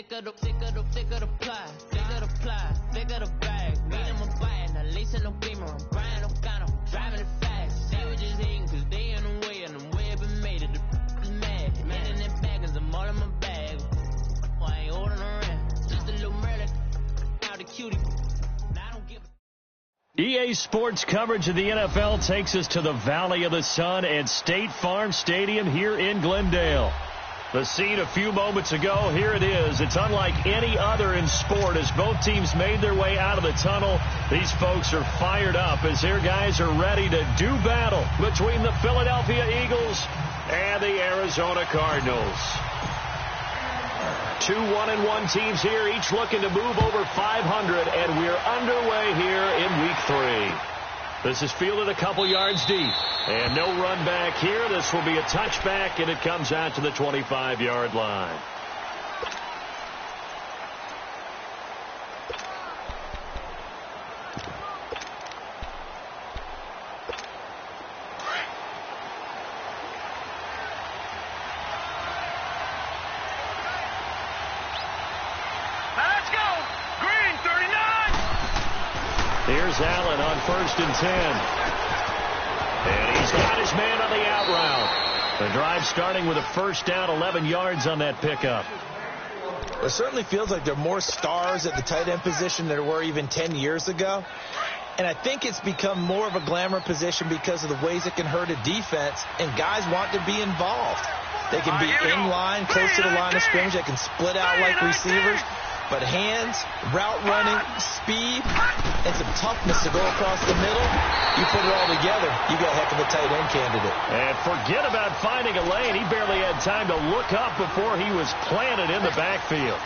thicker the pie, thicker the ply, thicker the bag. Me and my bite, now leasing no beamer. I'm Brian O'Connor, driving it fast. Sandwiches eating cause they in the way, and the way it been made it. The is mad. Man in that bag cause I'm all in my bag. I ain't ordering a rent, just a little Merlin. Out the cutie. Now I don't give a... EA Sports coverage of the NFL takes us to the Valley of the Sun at State Farm Stadium here in Glendale. The scene a few moments ago, here it is. It's unlike any other in sport as both teams made their way out of the tunnel. These folks are fired up as their guys are ready to do battle between the Philadelphia Eagles and the Arizona Cardinals. Two 1-1 teams here, each looking to move over 500, and we're underway here in Week 3. This is fielded a couple yards deep, and no run back here. This will be a touchback, and it comes out to the 25-yard line. Here's Allen on 1st and 10. And he's got his man on the out route. The drive starting with a first down, 11 yards on that pickup. It certainly feels like there are more stars at the tight end position than there were even 10 years ago. And I think it's become more of a glamour position because of the ways it can hurt a defense, and guys want to be involved. They can be in line, close to the line of scrimmage. They can split out like receivers. But hands, route running, speed, and some toughness to go across the middle, you put it all together, you got a heck of a tight end candidate. And forget about finding a lane. He barely had time to look up before he was planted in the backfield.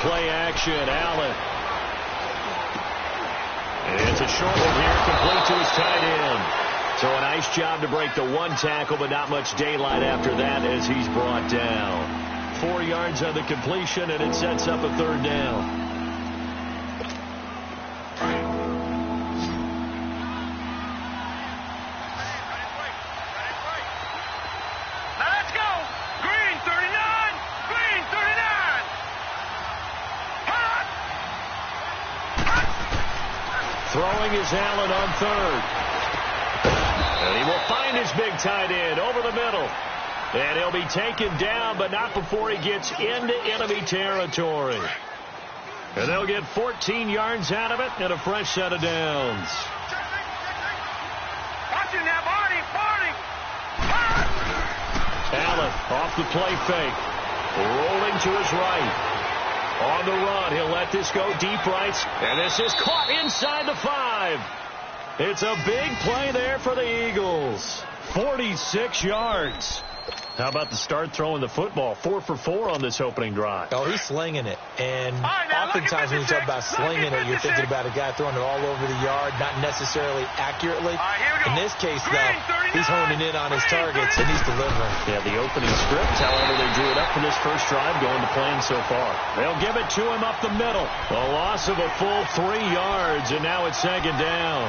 Play action, Allen. And it's a short one here, complete to his tight end. So a nice job to break the one tackle, but not much daylight after that as he's brought down. 4 yards on the completion, and it sets up a 3rd down. Throwing is Allen on 3rd. And he will find his big tight end over the middle. And he'll be taken down, but not before he gets into enemy territory. And they'll get 14 yards out of it and a fresh set of downs. Watching that body. Allen off the play fake. Rolling to his right. On the run, he'll let this go deep right, and this is caught inside the 5. It's a big play there for the Eagles. 46 yards. How about the start throwing the football? 4 for 4 on this opening drive. Oh, he's slinging it. And oftentimes when you talk about slinging it, you're thinking about a guy throwing it all over the yard, not necessarily accurately. In this case, though, he's honing in on his targets, and he's delivering. Yeah, the opening script, however, they drew it up for this first drive going to plan so far. They'll give it to him up the middle. A loss of a full 3 yards, and now it's 2nd down.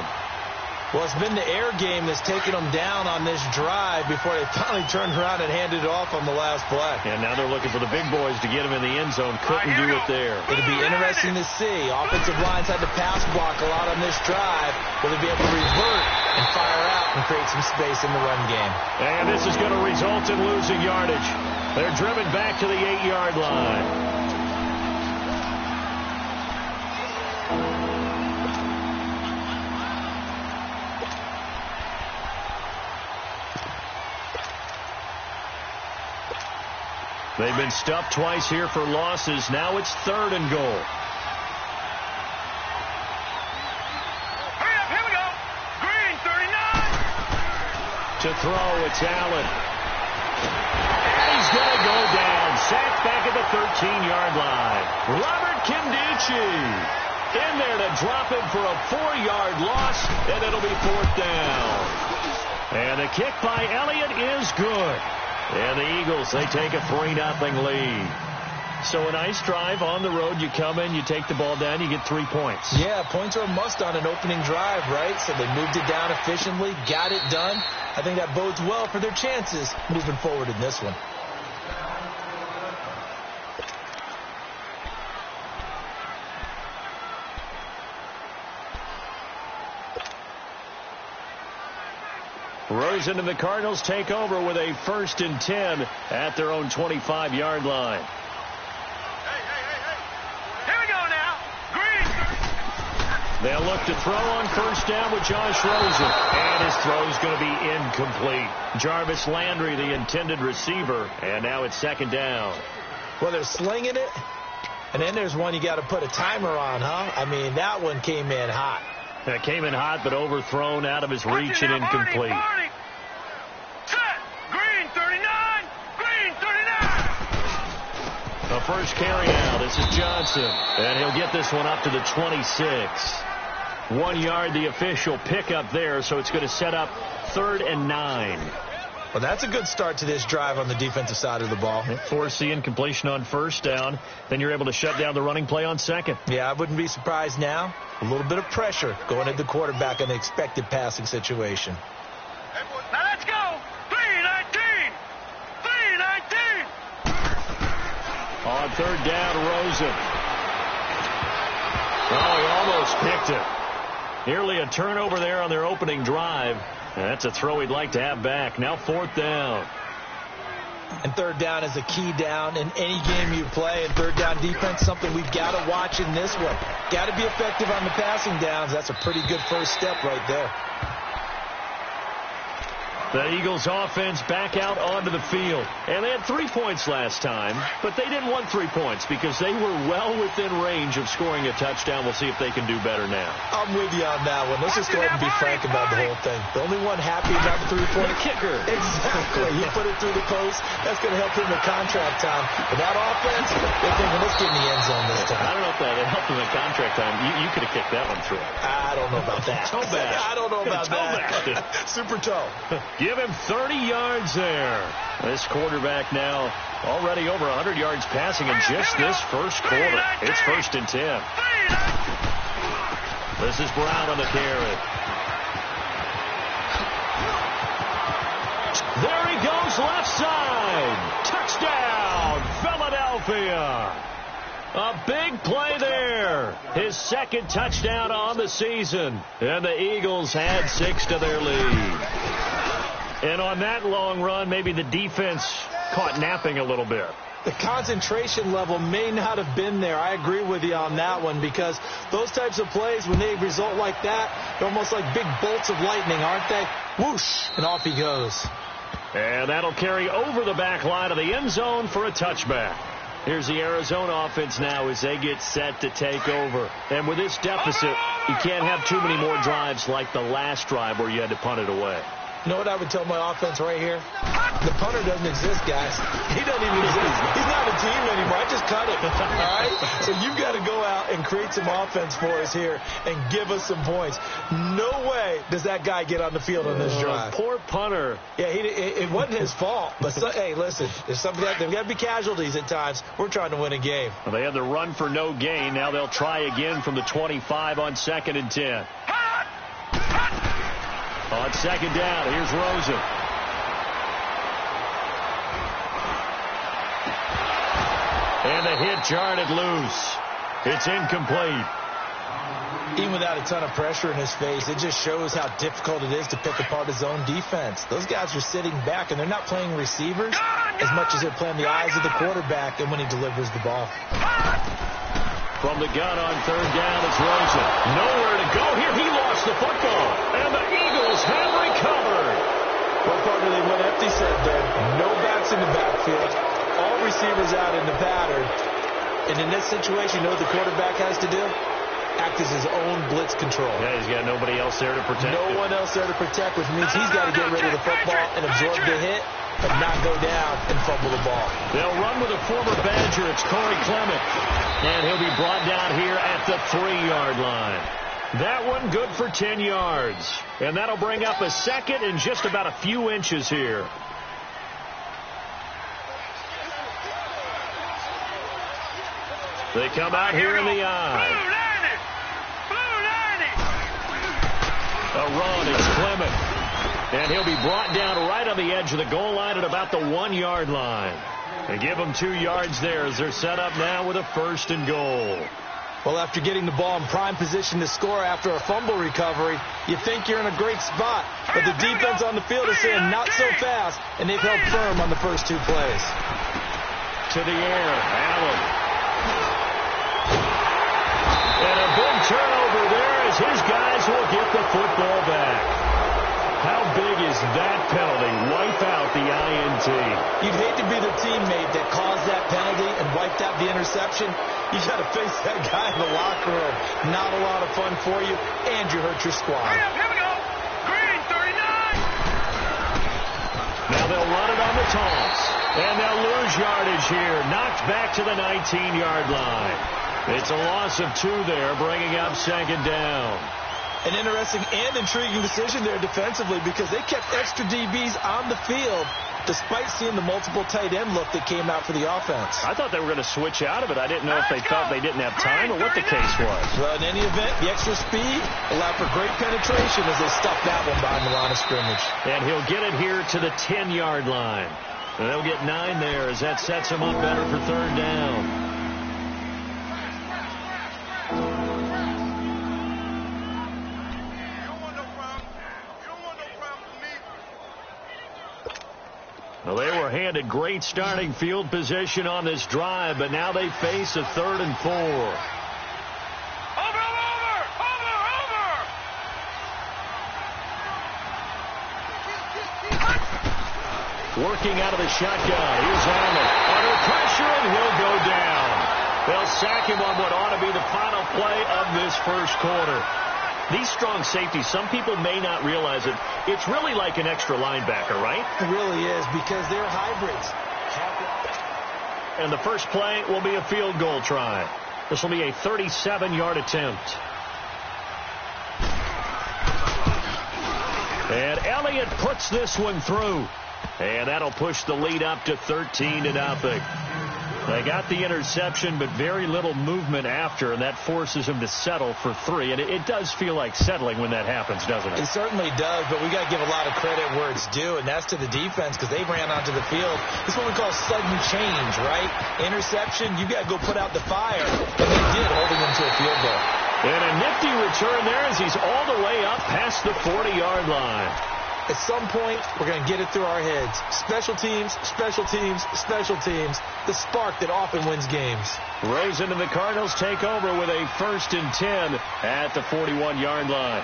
Well, it's been the air game that's taken them down on this drive before they finally turned around and handed it off on the last play. And now they're looking for the big boys to get him in the end zone. Couldn't do it there. It'll be interesting to see. Offensive lines had to pass block a lot on this drive. Will they be able to revert and fire out and create some space in the run game? And this is going to result in losing yardage. They're driven back to the 8-yard line. They've been stuffed twice here for losses. Now it's 3rd and goal. Hurry up, here we go. Green, 39. To throw, it's Allen. And he's going to go down. Sacked back at the 13-yard line. Robert Kimducci in there to drop him for a 4-yard loss, and it'll be 4th down. And the kick by Elliott is good. And the Eagles, they take a 3-0 lead. So a nice drive on the road. You come in, you take the ball down, you get 3 points. Yeah, points are a must on an opening drive, right? So they moved it down efficiently, got it done. I think that bodes well for their chances moving forward in this one. Rosen and the Cardinals take over with a 1st and 10 at their own 25-yard line. Here we go now. Green. They'll look to throw on 1st down with Josh Rosen. And his throw is going to be incomplete. Jarvis Landry, the intended receiver. And now it's 2nd down. Well, they're slinging it. And then there's one you got to put a timer on, huh? I mean, that one came in hot. That came in hot, but overthrown out of his reach and incomplete. Set. Green 39. Green 39. The first carry out. This is Johnson. And he'll get this one up to the 26. 1 yard, the official pickup there, so it's going to set up 3rd and 9. Well, that's a good start to this drive on the defensive side of the ball. Force the incompletion on 1st down. Then you're able to shut down the running play on 2nd. Yeah, I wouldn't be surprised now. A little bit of pressure going at the quarterback in the expected passing situation. Now let's go. 319. 319. On 3rd down, Rosen. Oh, he almost picked it. Nearly a turnover there on their opening drive. And that's a throw he'd like to have back. Now 4th down. And 3rd down is a key down in any game you play. And 3rd down defense, something we've got to watch in this one. Got to be effective on the passing downs. That's a pretty good first step right there. The Eagles offense back out onto the field. And they had 3 points last time, but they didn't want 3 points because they were well within range of scoring a touchdown. We'll see if they can do better now. I'm with you on that one. Let's just go ahead and be frank about the whole thing. The only one happy about the 3-point kicker. Exactly. You put it through the post. That's going to help him in contract time. But that offense, they're thinking, let's get in the end zone this time. I don't know if that helped him in contract time. You could have kicked that one through. I don't know about that. Toe bash. I don't know about that. Super toe. Give him 30 yards there. This quarterback now already over 100 yards passing in just this first quarter. It's 1st and 10. This is Brown on the carry. There he goes, left side. Touchdown, Philadelphia. A big play there. His 2nd touchdown on the season. And the Eagles had 6 to their lead. And on that long run, maybe the defense caught napping a little bit. The concentration level may not have been there. I agree with you on that one because those types of plays, when they result like that, they're almost like big bolts of lightning, aren't they? Whoosh, and off he goes. And that'll carry over the back line of the end zone for a touchback. Here's the Arizona offense now as they get set to take over. And with this deficit, you can't have too many more drives like the last drive where you had to punt it away. You know what I would tell my offense right here? The punter doesn't exist, guys. He doesn't even exist. He's not a team anymore. I just cut him. All right? So you've got to go out and create some offense for us here and give us some points. No way does that guy get on the field on this drive. Poor punter. Yeah, it wasn't his fault. But, hey, listen, there's something there's got to be casualties at times. We're trying to win a game. Well, they had the run for no gain. Now they'll try again from the 25 on 2nd and 10. On 2nd down, here's Rosen. And the hit jarred it loose. It's incomplete. Even without a ton of pressure in his face, it just shows how difficult it is to pick apart his own defense. Those guys are sitting back, and they're not playing receivers as much as they're playing the eyes of the quarterback and when he delivers the ball. From the gun on 3rd down, it's Rosen. Nowhere to go here. He lost the football. And the Eagles have recovered. What part of they went empty set there? No backs in the backfield. All receivers out in the pattern. And in this situation, you know what the quarterback has to do? Act as his own blitz control. Yeah, he's got nobody else there to protect. No one else there to protect, which means he's got to get rid of the football and absorb the hit, but not go down and fumble the ball. They'll run with a former Badger. It's Corey Clement. And he'll be brought down here at the 3-yard line. That one good for 10 yards. And that'll bring up a second and just about a few inches here. They come out here in the eye. A run is Clement. And he'll be brought down right on the edge of the goal line at about the 1-yard line. They give them 2 yards there as they're set up now with a 1st and goal. Well, after getting the ball in prime position to score after a fumble recovery, you think you're in a great spot. But the defense on the field is saying not so fast, and they've held firm on the first 2 plays. To the air, Allen. And a big turnover there as his guys will get the football back. How big is that penalty? Wipe out the INT. You'd hate to be the teammate that caused that penalty and wiped out the interception. You got to face that guy in the locker room. Not a lot of fun for you, and you hurt your squad. Hurry up, here we go. Green 39. Now they'll run it on the toss. And they'll lose yardage here. Knocked back to the 19-yard line. It's a loss of 2 there, bringing up 2nd down. An interesting and intriguing decision there defensively because they kept extra DBs on the field despite seeing the multiple tight end look that came out for the offense. I thought they were going to switch out of it. I didn't know if they thought they didn't have time or what the case was. Well, in any event, the extra speed allowed for great penetration as they stuffed that one behind the line of scrimmage. And he'll get it here to the 10-yard line. And they'll get 9 there as that sets them up better for 3rd down. Well, they were handed great starting field position on this drive, but now they face a 3rd and 4. Over! Working out of the shotgun. Here's Allen. Under pressure, and he'll go down. They'll sack him on what ought to be the final play of this first quarter. These strong safeties, some people may not realize it. It's really like an extra linebacker, right? It really is because they're hybrids. And the first play will be a field goal try. This will be a 37-yard attempt. And Elliott puts this one through. And that'll push the lead up to 13-0. They got the interception, but very little movement after, and that forces him to settle for 3. And it does feel like settling when that happens, doesn't it? It certainly does, but we got to give a lot of credit where it's due, and that's to the defense because they ran onto the field. This is what we call sudden change, right? Interception, you got to go put out the fire, and they did, holding them to a field goal. And a nifty return there as he's all the way up past the 40-yard line. At some point, we're going to get it through our heads. Special teams, special teams, special teams. The spark that often wins games. Rosen and the Cardinals take over with a 1st and 10 at the 41-yard line.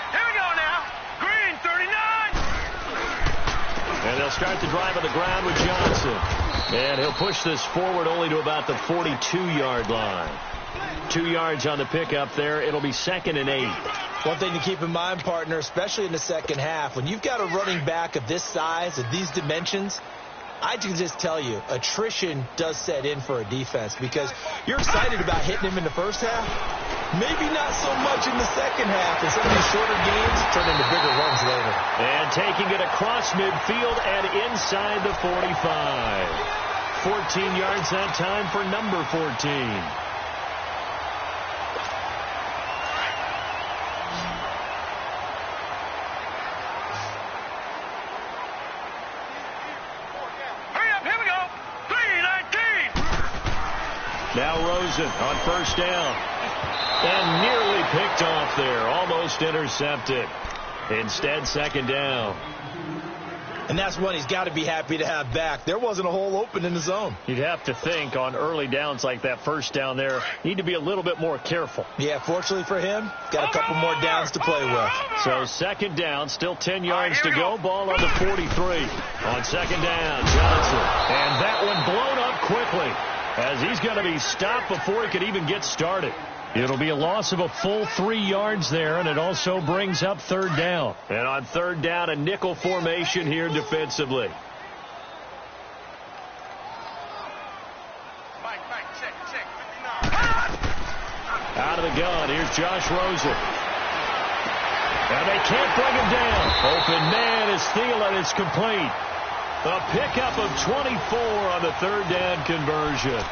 Here we go now. Green 39. And they'll start the drive on the ground with Johnson. And he'll push this forward only to about the 42-yard line. 2 yards on the pickup there. It'll be 2nd and 8. One thing to keep in mind, partner, especially in the second half, when you've got a running back of this size, of these dimensions, I can just tell you, attrition does set in for a defense because you're excited about hitting him in the first half. Maybe not so much in the second half, and some of these shorter games turn into bigger runs later. And taking it across midfield and inside the 45. 14 yards that time for number 14. Now Rosen on 1st down. And nearly picked off there. Almost intercepted. Instead, 2nd down. And that's one he's got to be happy to have back. There wasn't a hole open in the zone. You'd have to think on early downs like that 1st down there, need to be a little bit more careful. Yeah, fortunately for him, got a couple more downs to play with. So 2nd down, still 10 yards to go. Ball on the 43. On 2nd down, Johnson. And that one blown up quickly as he's going to be stopped before he could even get started. It'll be a loss of a full 3 yards there, and it also brings up 3rd down. And on 3rd down, a nickel formation here defensively. Out of the gun, here's Josh Rosen. And they can't bring him down. Open man is Thielen. It's complete. A pickup of 24 on the third down conversion.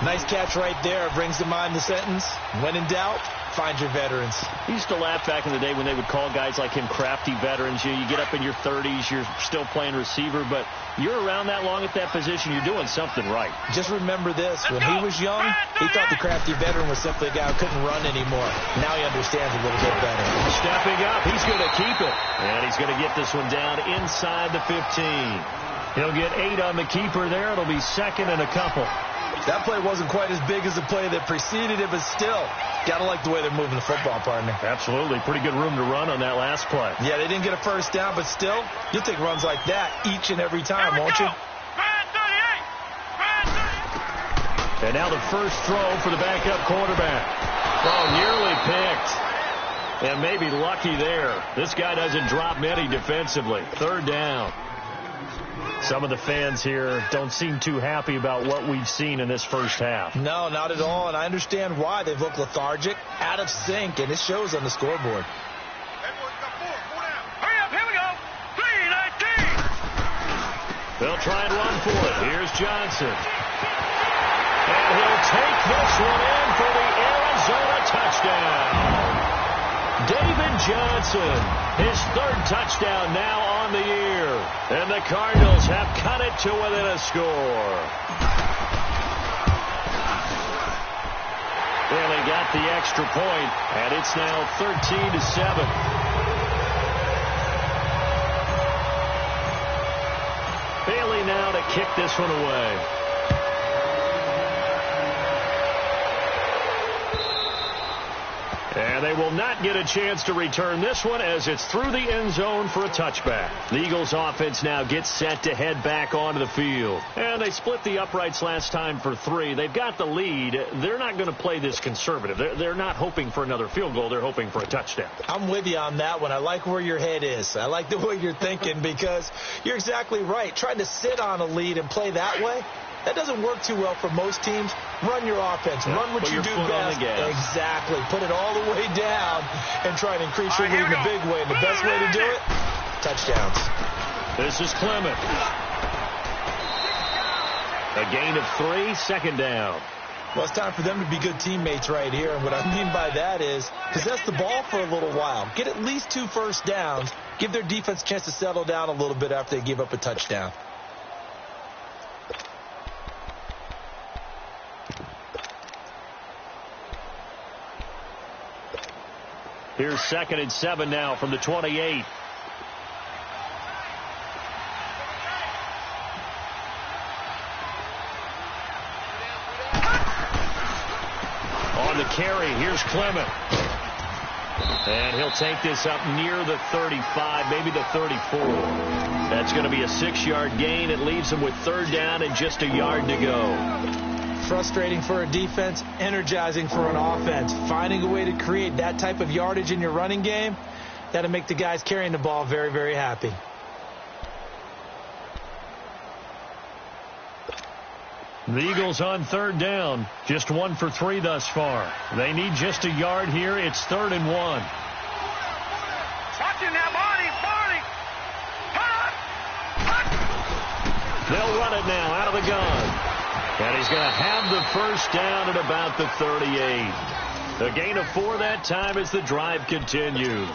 Nice catch right there. Brings to mind the sentence, when in doubt, find your veterans. I used to laugh back in the day when they would call guys like him crafty veterans. You get up in your 30s, you're still playing receiver, but you're around that long at that position, you're doing something right. Just remember this. When he was young, he thought the crafty veteran was simply a guy who couldn't run anymore. Now he understands a little bit better. Stepping up, he's going to keep it. And he's going to get this one down inside the 15. He'll get 8 on the keeper there. It'll be second and a couple. That play wasn't quite as big as the play that preceded it, but still, got to like the way they're moving the football, partner. Absolutely. Pretty good room to run on that last play. Yeah, they didn't get a first down, but still, you'll take runs like that each and every time, won't you? And now the first throw for the backup quarterback. Oh, nearly picked. And maybe lucky there. This guy doesn't drop many defensively. Third down. Some of the fans here don't seem too happy about what we've seen in this first half. No, not at all, and I understand why. They've looked lethargic, out of sync, and it shows on the scoreboard. Hurry up, here we go. 3-19. They'll try and run for it. Here's Johnson. And he'll take this one in for the Arizona touchdown. David Johnson, his third touchdown now on the year. And the Cardinals have cut it to within a score. Well, they got the extra point, and it's now 13-7. Bailey now to kick this one away. And they will not get a chance to return this one as it's through the end zone for a touchback. The Eagles offense now gets set to head back onto the field. And they split the uprights last time for 3. They've got the lead. They're not going to play this conservative. They're not hoping for another field goal. They're hoping for a touchdown. I'm with you on that one. I like where your head is. I like the way you're thinking because you're exactly right. Trying to sit on a lead and play that way, that doesn't work too well for most teams. Run your offense. Yeah, run what you do best. Exactly. Put it all the way down and try and increase your lead in a big way. And the best way to do it, touchdowns. This is Clement. A gain of 3, second down. Well, it's time for them to be good teammates right here. And what I mean by that is possess the ball for a little while. Get at least 2 first downs. Give their defense a chance to settle down a little bit after they give up a touchdown. Here's 2nd and 7 now from the 28. On the carry, here's Clement. And he'll take this up near the 35, maybe the 34. That's going to be a 6-yard gain. It leaves him with third down and just a yard to go. Frustrating for a defense, energizing for an offense. Finding a way to create that type of yardage in your running game, that'll make the guys carrying the ball very, very happy. The Eagles on third down, just 1 for 3 thus far. They need just a yard here. It's 3rd and 1. Watch him now, Barney. They'll run it now out of the gun. And he's going to have the first down at about the 38. A gain of 4 that time as the drive continues.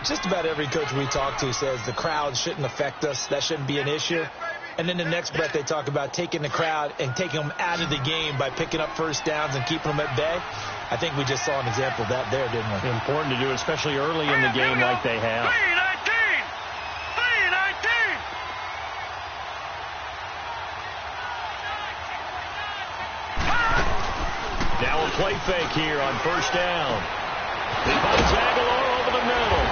Just about every coach we talk to says the crowd shouldn't affect us. That shouldn't be an issue. And then the next breath they talk about taking the crowd and taking them out of the game by picking up first downs and keeping them at bay. I think we just saw an example of that there, didn't we? Important to do, especially early in the game like they have. 3-19. Now a play fake here on first down. He finds Aguilar over the middle.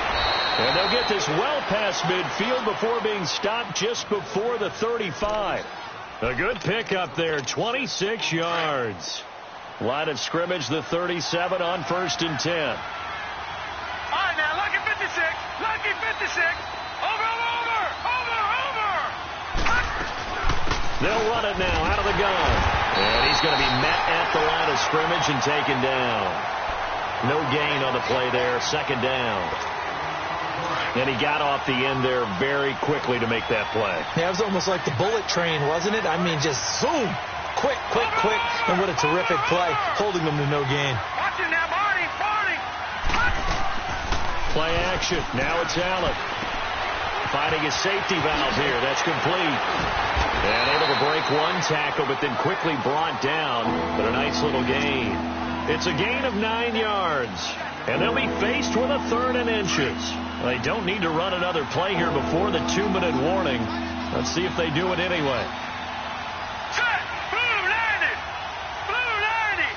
And they'll get this well past midfield before being stopped just before the 35. A good pickup there, 26 yards. Line of scrimmage, the 37 on 1st and 10. All right, now, lucky 56. Lucky 56. Over. They'll run it now out of the gun. And he's going to be met at up the line of scrimmage and taken down. No gain on the play there, second down. And he got off the end there very quickly to make that play. Yeah, it was almost like the bullet train, wasn't it? I mean, just zoom. Quick, quick, quick. And what a terrific play, holding them to no gain. Watch him now, Barney. Play action. Now it's Allen. Finding his safety valve here. That's complete. And able to break one tackle, but then quickly brought down. But a nice little gain. It's a gain of 9 yards. And they'll be faced with a 3rd and inches. They don't need to run another play here before the 2-minute warning. Let's see if they do it anyway. Set. Blue 90. Blue 90.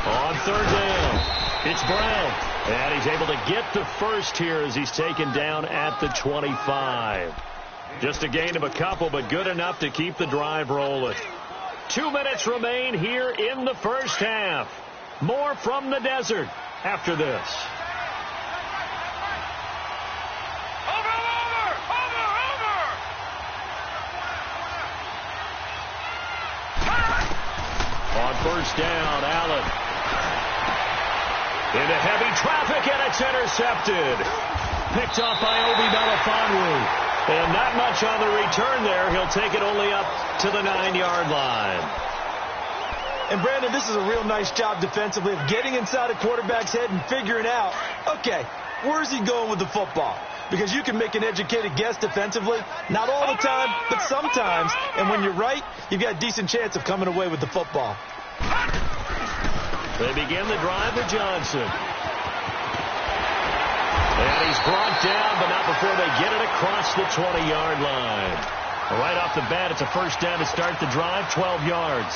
On 3rd down. It's Brown, and he's able to get the first here as he's taken down at the 25. Just a gain of a couple, but good enough to keep the drive rolling. 2 minutes remain here in the first half. More from the desert after this. On first down, Allen. Into heavy traffic, and it's intercepted. Picked off by Obi Melifonwu. And not much on the return there. He'll take it only up to the 9-yard line. And, Brandon, this is a real nice job defensively of getting inside a quarterback's head and figuring out, okay, where's he going with the football? Because you can make an educated guess defensively. Not all the time, but sometimes. And when you're right, you've got a decent chance of coming away with the football. They begin the drive with Johnson. And he's brought down, but not before they get it across the 20-yard line. Right off the bat, it's a first down to start the drive, 12 yards.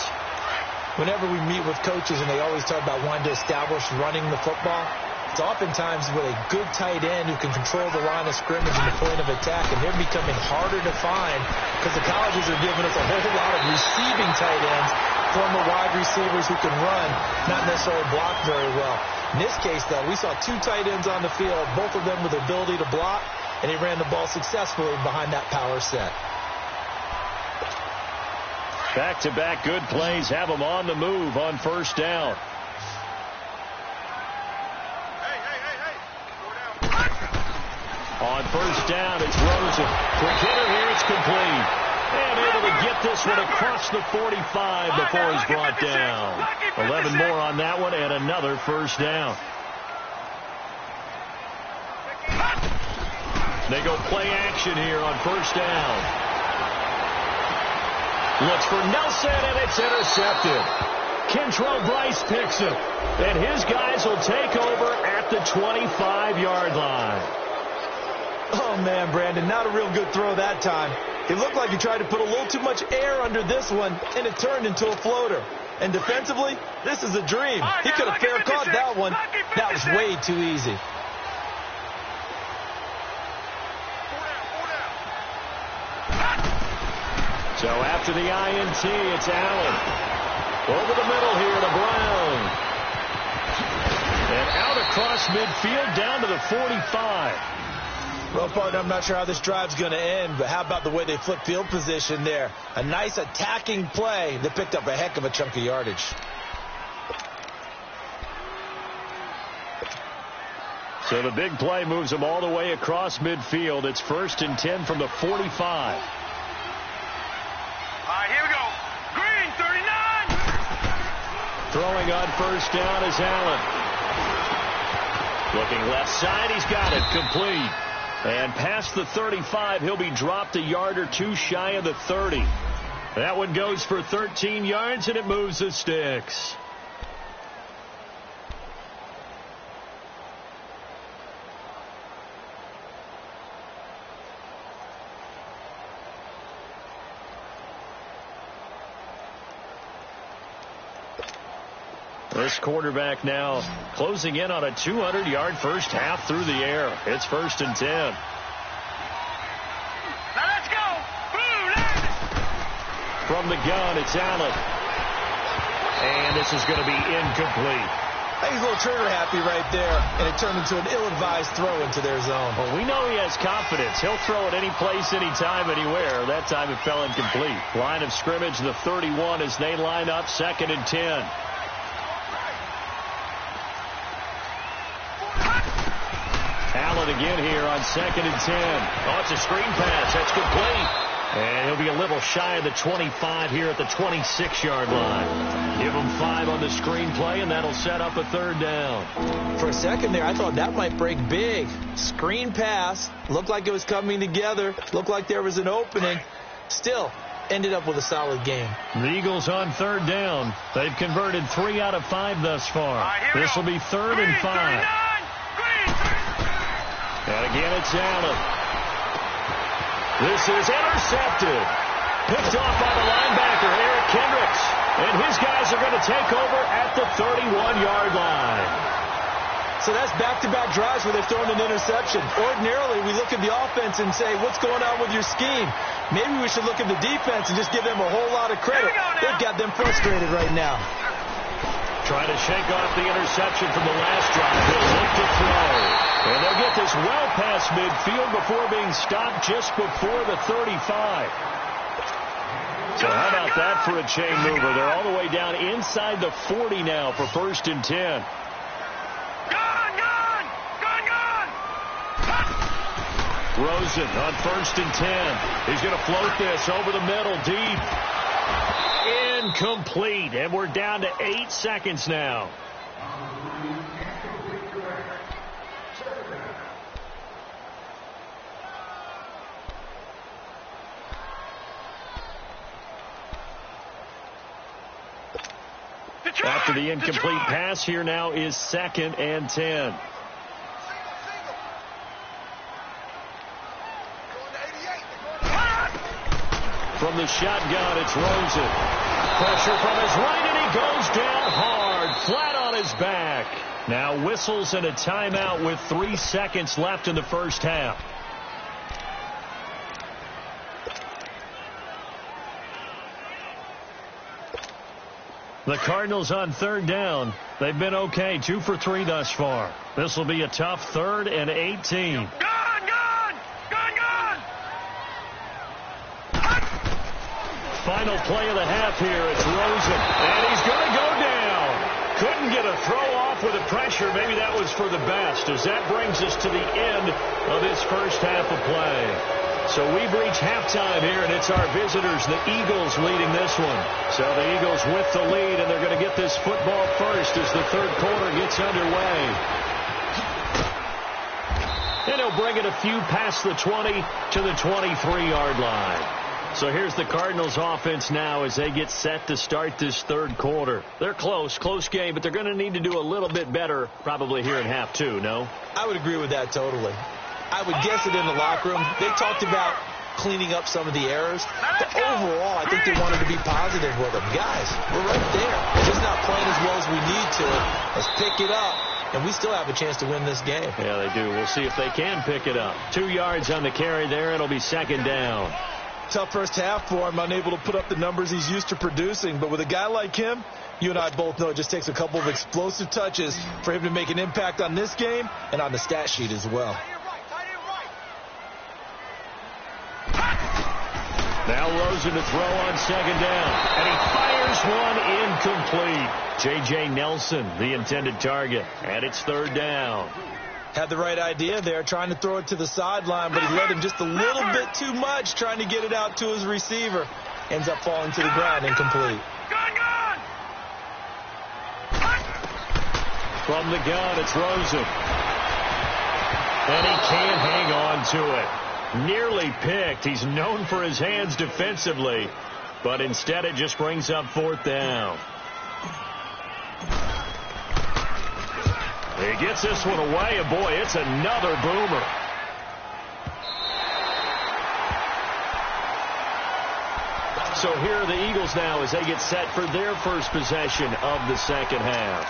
Whenever we meet with coaches and they always talk about wanting to establish running the football, it's oftentimes with a good tight end who can control the line of scrimmage and the point of attack, and they're becoming harder to find because the colleges are giving us a whole lot of receiving tight ends, former wide receivers who can run, not necessarily block very well. In this case, though, we saw 2 tight ends on the field, both of them with the ability to block, and he ran the ball successfully behind that power set. Back-to-back good plays have them on the move on first down. On first down, it's Rosen. Quick hitter here, it's complete. And able to get this one across the 45 before he's brought down. 11 more on that one and another first down. They go play action here on first down. Looks for Nelson, and it's intercepted. Kentrell Bryce picks it. And his guys will take over at the 25-yard line. Oh, man, Brandon, not a real good throw that time. It looked like he tried to put a little too much air under this one, and it turned into a floater. And defensively, this is a dream. He could have fair caught that one. That was way too easy. So after the INT, it's Allen. Over the middle here to Brown. And out across midfield down to the 45. Well, partner, I'm not sure how this drive's going to end, but how about the way they flip field position there? A nice attacking play that picked up a heck of a chunk of yardage. So the big play moves them all the way across midfield. It's 1st and 10 from the 45. All right, here we go. Green, 39. Throwing on first down is Allen. Looking left side, he's got it. Complete. And past the 35, he'll be dropped a yard or two shy of the 30. That one goes for 13 yards, and it moves the sticks. This quarterback now closing in on a 200-yard first half through the air. It's 1st and 10. Now let's go. Blue, From the gun, it's Allen. And this is going to be incomplete. He's a little trigger happy right there, and it turned into an ill-advised throw into their zone. Well, we know he has confidence. He'll throw it any place, anytime, anywhere. That time it fell incomplete. Line of scrimmage, the 31 as they line up 2nd and 10. Allen again here on 2nd and 10. Oh, it's a screen pass. That's complete. And he'll be a little shy of the 25 here at the 26-yard line. Give him 5 on the screen play, and that'll set up a 3rd down. For a second there, I thought that might break big. Screen pass. Looked like it was coming together. Looked like there was an opening. Still, ended up with a solid game. The Eagles on 3rd down. They've converted 3 out of 5 thus far. This will be 3rd and 5. And again, it's Allen. This is intercepted. Picked off by the linebacker, Eric Kendricks. And his guys are going to take over at the 31-yard line. So that's back-to-back drives where they've thrown an interception. Ordinarily, we look at the offense and say, what's going on with your scheme? Maybe we should look at the defense and just give them a whole lot of credit. They've got them frustrated right now. Trying to shake off the interception from the last drive. He'll look to throw. And they'll get this well past midfield before being stopped just before the 35. So how about that for a chain mover? They're all the way down inside the 40 now for 1st and 10. Rosen on 1st and 10. He's going to float this over the middle deep. Incomplete. And we're down to 8 seconds now. After the incomplete pass, here now is 2nd and 10. From the shotgun, it's Rosen. Pressure from his right, and he goes down hard, flat on his back. Now whistles and a timeout with 3 seconds left in the first half. The Cardinals on 3rd down. They've been okay, 2 for 3 thus far. This will be a tough 3rd and 18. Final play of the half here. It's Rosen, and he's going to go down. Couldn't get a throw off with the pressure. Maybe that was for the best, as that brings us to the end of this first half of play. So we've reached halftime here, and it's our visitors, the Eagles, leading this one. So the Eagles with the lead, and they're going to get this football first as the 3rd quarter gets underway. And he'll bring it a few past the 20 to the 23-yard line. So here's the Cardinals offense now as they get set to start this 3rd quarter. They're close game, but they're going to need to do a little bit better probably here in half 2, no? I would agree with that totally. I would guess it in the locker room. They talked about cleaning up some of the errors, but overall, I think they wanted to be positive with them. Guys, we're right there. We're just not playing as well as we need to. Let's pick it up, and we still have a chance to win this game. Yeah, they do. We'll see if they can pick it up. 2 yards on the carry there. It'll be 2nd down. Tough first half for him, unable to put up the numbers he's used to producing. But with a guy like him, you and I both know it just takes a couple of explosive touches for him to make an impact on this game and on the stat sheet as well. Now Rosen to throw on 2nd down. And he fires one incomplete. J.J. Nelson, the intended target. And it's 3rd down. Had the right idea there, trying to throw it to the sideline, but he led him just a little bit too much, trying to get it out to his receiver. Ends up falling to the ground, incomplete. From the gun, it's Rosen. And he can't hang on to it. Nearly picked. He's known for his hands defensively, but instead it just brings up 4th down. He gets this one away, and boy, it's another boomer. So here are the Eagles now as they get set for their first possession of the second half.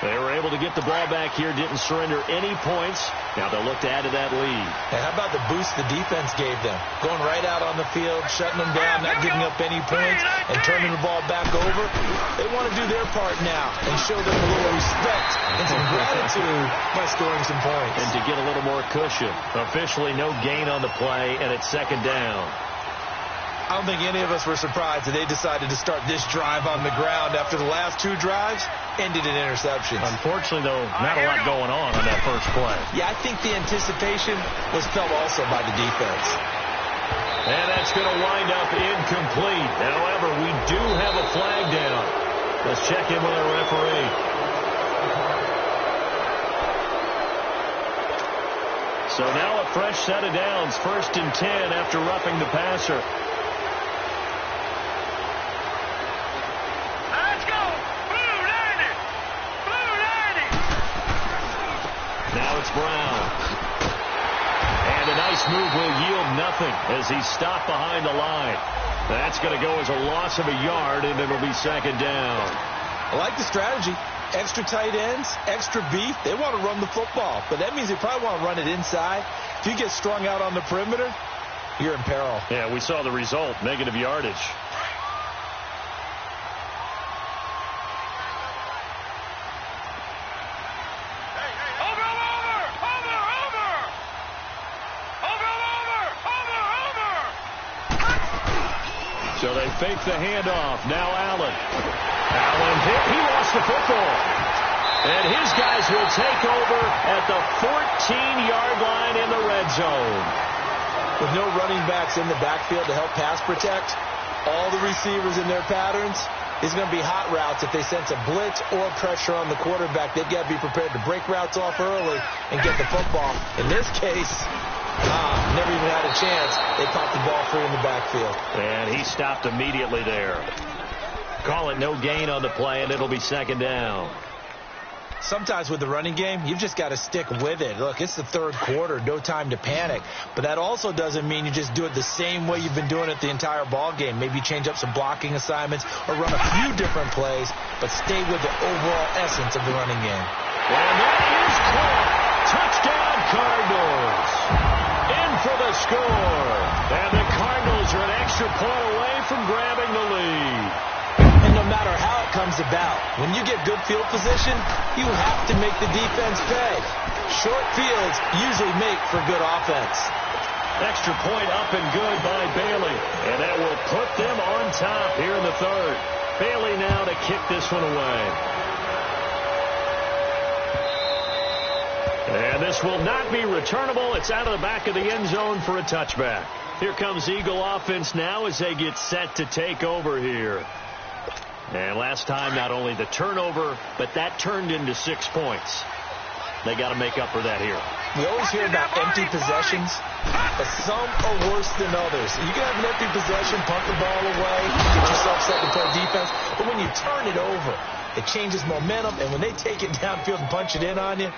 They were able to get the ball back here, didn't surrender any points. Now they'll look to add to that lead. And how about the boost the defense gave them? Going right out on the field, shutting them down, not giving up any points, and turning the ball back over. They want to do their part now and show them a little respect and some gratitude by scoring some points. And to get a little more cushion. Officially no gain on the play, and it's second down. I don't think any of us were surprised that they decided to start this drive on the ground after the last two drives ended in interceptions. Unfortunately, though, not a lot going on that first play. Yeah, I think the anticipation was felt also by the defense. And that's going to wind up incomplete. However, we do have a flag down. Let's check in with our referee. So now a fresh set of downs, 1st and 10 after roughing the passer. Let's go! Blue 90! Blue 90! Now it's Brown. And a nice move will yield nothing as he's stopped behind the line. That's going to go as a loss of a yard, and it'll be second down. I like the strategy. Extra tight ends, extra beef. They want to run the football, but that means they probably want to run it inside. If you get strung out on the perimeter, you're in peril. Yeah, we saw the result, negative yardage. So they fake the handoff. Now Allen. Allen hit. He lost the football. And his guys will take over at the 14-yard line in the red zone. With no running backs in the backfield to help pass protect, all the receivers in their patterns, it's going to be hot routes. If they sense a blitz or pressure on the quarterback, they've got to be prepared to break routes off early and get the football. In this case, never even had a chance. They popped the ball free in the backfield. And he stopped immediately there. Call it no gain on the play, and it'll be second down. Sometimes with the running game, you've just got to stick with it. Look, it's the third quarter, no time to panic. But that also doesn't mean you just do it the same way you've been doing it the entire ball game. Maybe change up some blocking assignments or run a few different plays, but stay with the overall essence of the running game. And that is caught. Touchdown, Cardinals. In for the score. And the Cardinals are an extra point away from grabbing the lead. And no matter how it comes about, when you get good field position, you have to make the defense pay. Short fields usually make for good offense. Extra point up and good by Bailey. And that will put them on top here in the third. Bailey now to kick this one away. And this will not be returnable. It's out of the back of the end zone for a touchback. Here comes Eagle offense now as they get set to take over here. And last time, not only the turnover, but that turned into 6 points. They got to make up for that here. We always hear about empty possessions, but some are worse than others. You can have an empty possession, punt the ball away, get yourself set to play defense, but when you turn it over, it changes momentum, and when they take it downfield and punch it in on you,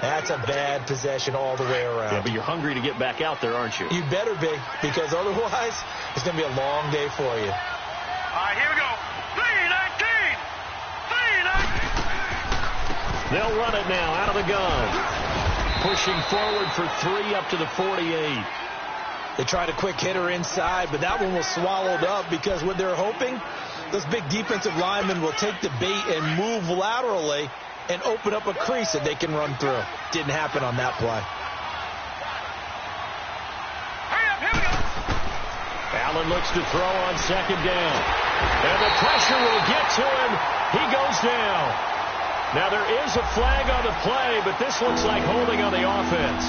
that's a bad possession all the way around. Yeah, but you're hungry to get back out there, aren't you? You better be, because otherwise, it's going to be a long day for you. All right, here we go. 3-19! 3-19! They'll run it now out of the gun. Pushing forward for 3 up to the 48. They tried a quick hitter inside, but that one was swallowed up because what they're hoping, those big defensive linemen will take the bait and move laterally and open up a crease that they can run through. Didn't happen on that play. Hurry up, here we go! Allen looks to throw on second down. And the pressure will get to him. He goes down. Now there is a flag on the play, but this looks like holding on the offense.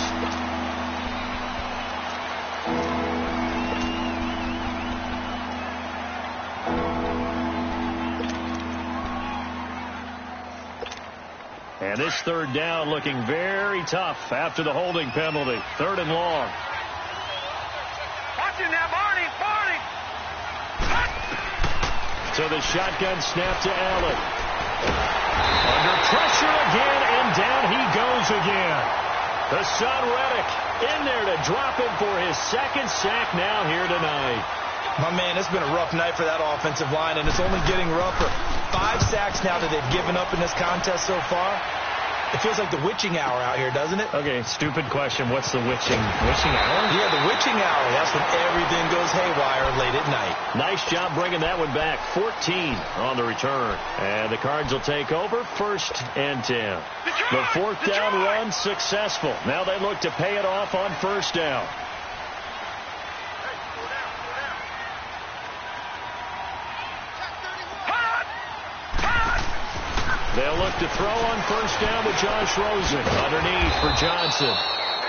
And this third down looking very tough after the holding penalty. 3rd and long. Watch him now, Barney! Barney! So the shotgun snap to Allen. Under pressure again, and down he goes again. The son Reddick in there to drop him for his 2nd sack now here tonight. My man, it's been a rough night for that offensive line, and it's only getting rougher. 5 sacks now that they've given up in this contest so far. It feels like the witching hour out here, doesn't it? Okay, stupid question. What's the witching hour? Yeah, the witching hour. That's when everything goes haywire late at night. Nice job bringing that one back. 14 on the return. And the Cards will take over, 1st and 10. The 4th down run successful. Now they look to pay it off on 1st down. They'll look to throw on 1st down with Josh Rosen. Underneath for Johnson.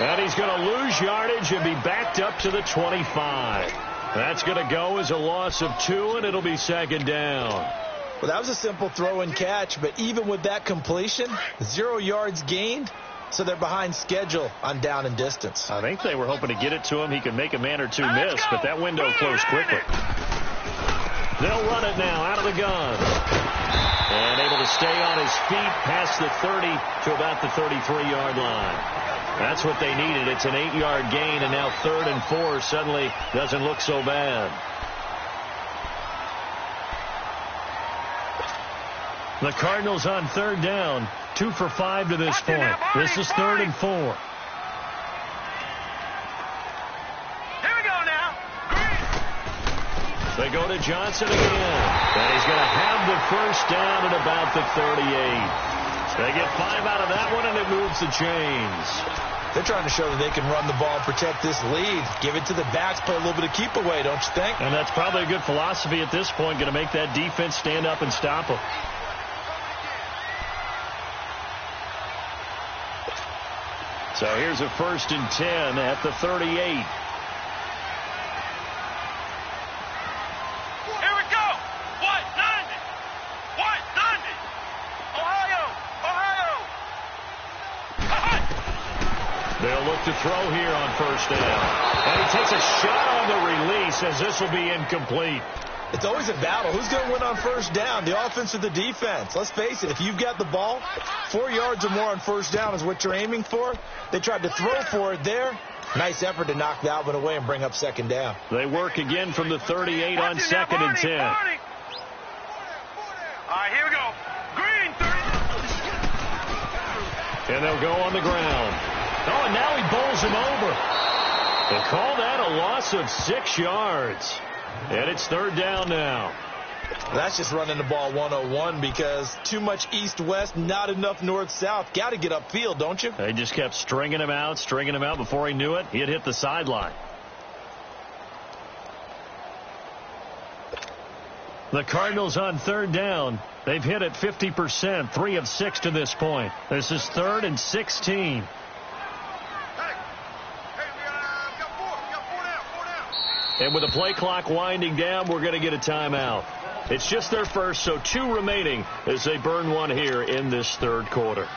And he's going to lose yardage and be backed up to the 25. That's going to go as a loss of 2, and it'll be 2nd down. Well, that was a simple throw and catch, but even with that completion, 0 yards gained, so they're behind schedule on down and distance. I think they were hoping to get it to him. He could make a man or two miss, but that window closed quickly. They'll run it now out of the gun. And able to stay on his feet past the 30 to about the 33-yard line. That's what they needed. It's an 8-yard gain, and now 3rd and 4 suddenly doesn't look so bad. The Cardinals on 3rd down, 2 for 5 to this point. This is 3rd and 4. They go to Johnson again. And he's going to have the 1st down at about the 38. They get 5 out of that one, and it moves the chains. They're trying to show that they can run the ball and protect this lead. Give it to the backs, play a little bit of keep away, don't you think? And that's probably a good philosophy at this point, going to make that defense stand up and stop them. So here's a 1st and 10 at the 38. They'll look to throw here on 1st down. And he takes a shot on the release as this will be incomplete. It's always a battle. Who's going to win on 1st down, the offense or the defense? Let's face it, if you've got the ball, 4 yards or more on 1st down is what you're aiming for. They tried to throw for it there. Nice effort to knock that one away and bring up 2nd down. They work again from the 38 on 2nd and 10. All right, here we go. Green, 30. And they'll go on the ground. Oh, and now he bowls him over. They call that a loss of 6 yards. And it's 3rd down now. That's just running the ball 101 because too much east-west, not enough north-south. Got to get upfield, don't you? They just kept stringing him out. Before he knew it, he had hit the sideline. The Cardinals on 3rd down. They've hit it 50%, 3 of 6 to this point. This is 3rd and 16. And with the play clock winding down, we're going to get a timeout. It's just their first, so 2 remaining as they burn one here in this 3rd quarter.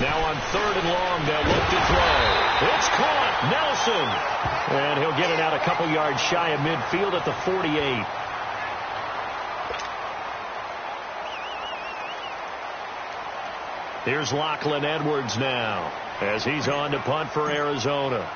Now on 3rd and long, they'll look to throw. It's caught. Nelson. And he'll get it out a couple yards shy of midfield at the 48. Here's Lachlan Edwards now as he's on to punt for Arizona.